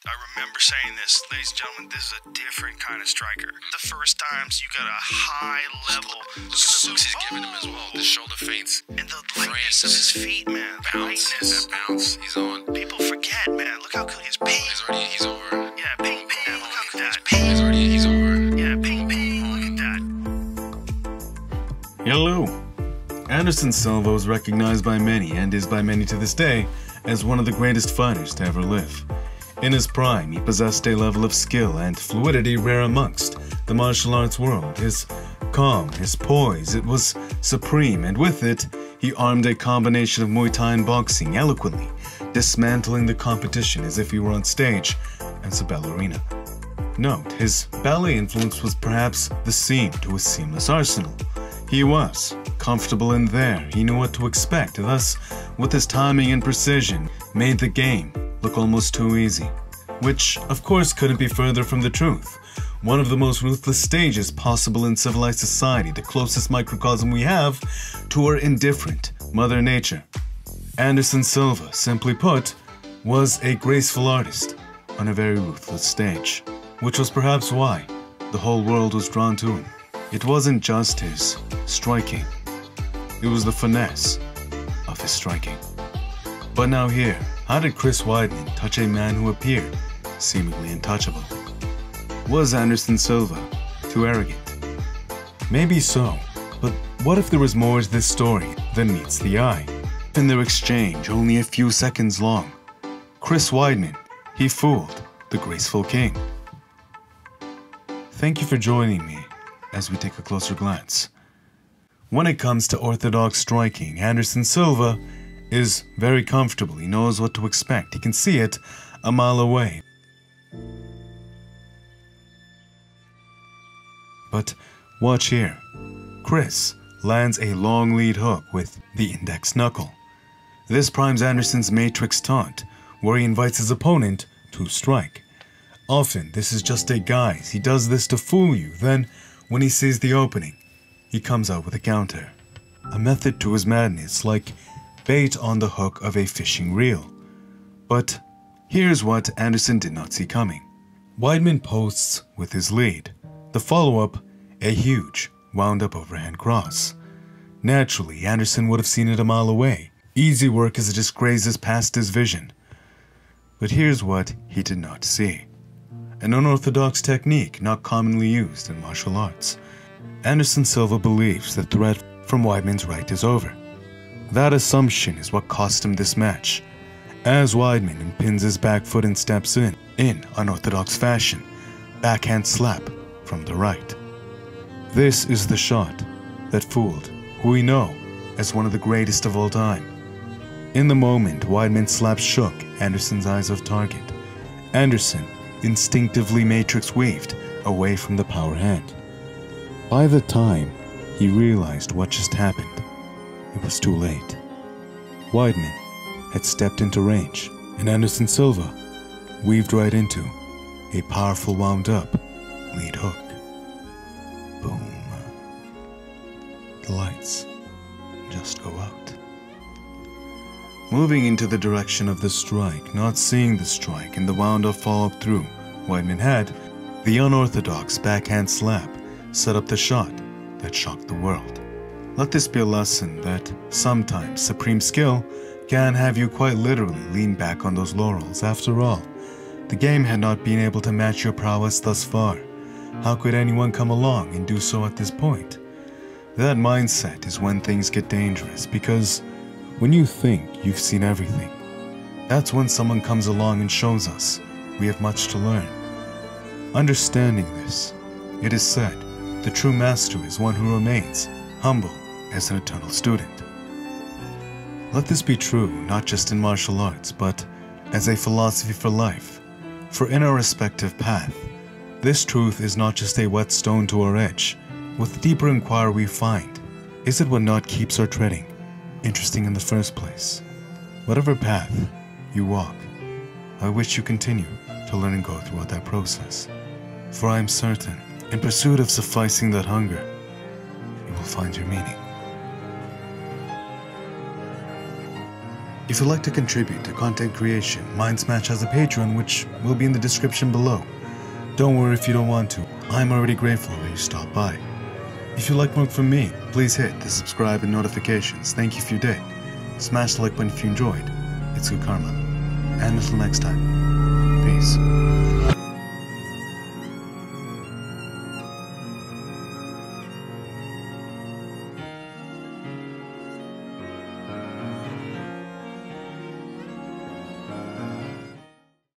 I remember saying this, ladies and gentlemen, this is a different kind of striker. The first times you got a high level. Look at the looks he's giving him as well. The shoulder feints. And the lightness of his feet, man. The lightness. That bounce. He's on. People forget, man. Look how cool he is. Ping. He's over. Yeah, ping, ping. Look at that. Ping. He's over. Yeah, ping, ping. Look at that. Hello. Anderson Silva was recognized by many, and is by many to this day, as one of the greatest fighters to ever live. In his prime, he possessed a level of skill and fluidity rare amongst the martial arts world. His calm, his poise, it was supreme, and with it, he armed a combination of Muay Thai and boxing eloquently, dismantling the competition as if he were on stage as a ballerina. Note, his ballet influence was perhaps the seam to his seamless arsenal. He was comfortable in there, he knew what to expect, thus, with his timing and precision, made the game look almost too easy. Which, of course, couldn't be further from the truth. One of the most ruthless stages possible in civilized society, the closest microcosm we have to our indifferent Mother Nature. Anderson Silva, simply put, was a graceful artist on a very ruthless stage, which was perhaps why the whole world was drawn to him. It wasn't just his striking, it was the finesse of his striking. But now here, how did Chris Weidman touch a man who appeared seemingly untouchable? Was Anderson Silva too arrogant? Maybe so, but what if there was more to this story than meets the eye? In their exchange, only a few seconds long, Chris Weidman, he fooled the graceful king. Thank you for joining me as we take a closer glance. When it comes to orthodox striking, Anderson Silva is very comfortable. He knows what to expect. He can see it a mile away. But watch here. Chris lands a long lead hook with the index knuckle. This primes Anderson's matrix taunt, where he invites his opponent to strike. Often, this is just a guise. He does this to fool you. Then, when he sees the opening, he comes out with a counter. A method to his madness, like bait on the hook of a fishing reel. But here's what Anderson did not see coming. Weidman posts with his lead. The follow-up, a huge, wound-up overhand cross. Naturally, Anderson would have seen it a mile away. Easy work as it just grazes past his vision. But here's what he did not see. An unorthodox technique not commonly used in martial arts. Anderson Silva believes the threat from Weidman's right is over. That assumption is what cost him this match, as Weidman impins his back foot and steps in unorthodox fashion, backhand slap from the right. This is the shot that fooled who we know as one of the greatest of all time. In the moment, Weidman's slap shook Anderson's eyes off target. Anderson instinctively matrix weaved away from the power hand. By the time he realized what just happened, it was too late. Weidman had stepped into range, and Anderson Silva weaved right into a powerful wound-up lead hook. Boom. The lights just go out. Moving into the direction of the strike, not seeing the strike and the wound-up follow-up through Weidman had, the unorthodox backhand slap set up the shot that shocked the world. Let this be a lesson that sometimes supreme skill can have you quite literally lean back on those laurels. After all, the game had not been able to match your prowess thus far. How could anyone come along and do so at this point? That mindset is when things get dangerous, because when you think you've seen everything, that's when someone comes along and shows us we have much to learn. Understanding this, it is said, the true master is one who remains humble as an eternal student. Let this be true not just in martial arts, but as a philosophy for life. For in our respective path, this truth is not just a whetstone to our edge. With deeper inquiry we find, is it what not keeps our treading interesting in the first place? Whatever path you walk, I wish you continue to learn and go throughout that process. For I am certain, in pursuit of sufficing that hunger, you will find your meaning. If you'd like to contribute to content creation, Mind Smash has a Patreon which will be in the description below. Don't worry if you don't want to, I'm already grateful that you stopped by. If you like more from me, please hit the subscribe and notifications. Thank you if you did. Smash the like button if you enjoyed. It's good karma. And until next time.